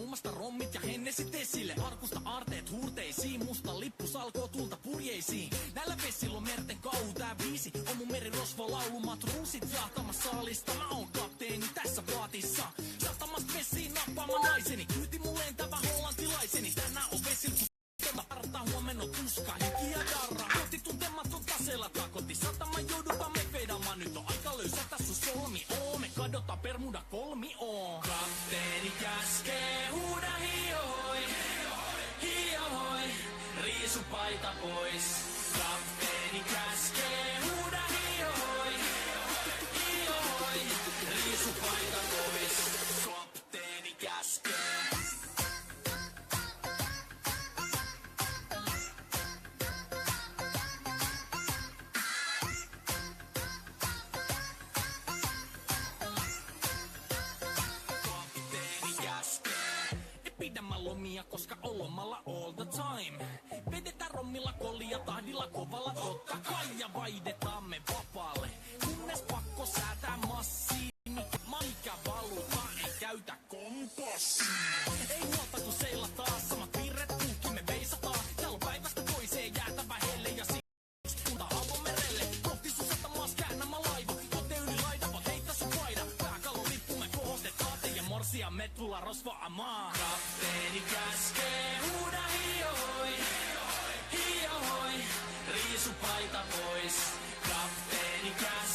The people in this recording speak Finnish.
Kulmasta rommit ja hennesit esille. Arkusta aarteet huurteisiin. Musta lippu salkoo tulta purjeisiin. Näillä vesillä on merten kauhu tää biisi. On mun merirosvo laulumat ruusit jahtamas saalista. Mä oon kapteeni tässä paatissa. Satamasta vesiin nappaamaan naiseni. Kyyti mun lentävä hollantilaiseni. Tänään on vesillä kun mä partaa huomenna tuska. Hiki ja darra. Kohti tuntematon taseella takoti. Satama joudupa me vedamaan. Nyt on aika löysätä sun solmi. Me kadotaan Bermuda kolmioon. Kapteeni käskee huuda hiohoi. Hiohoi. Riisu paita pois. Kapteeni käskee huuda hiohoi. Hiohoi. Riisu paita pois. Kapteeni käskee. Pidämään lomia, koska on lomalla all the time. Vedetään rommilla kollia tahdilla kovalla totta kai. Ja vaihdetaan me vapaalle, kunnes pakko säätää massiin. Mikä valuta ei käytä kompassia. Ei huolta kun seilataan, samat piirret puhki me veisataan. Täällä on päivästä toiseen jäätävä helle ja punta avomerelle. Kohti sun satamaas käännämä laiva. Kote yli laida, voit heittää sun paida. Pääkalon lippu me kohostetaan teidän morsia me tulla rosvaamaan. Kapteeni käskee huuda hiohoi. Hiohoi. Riisu paita pois. Kapteeni käskee.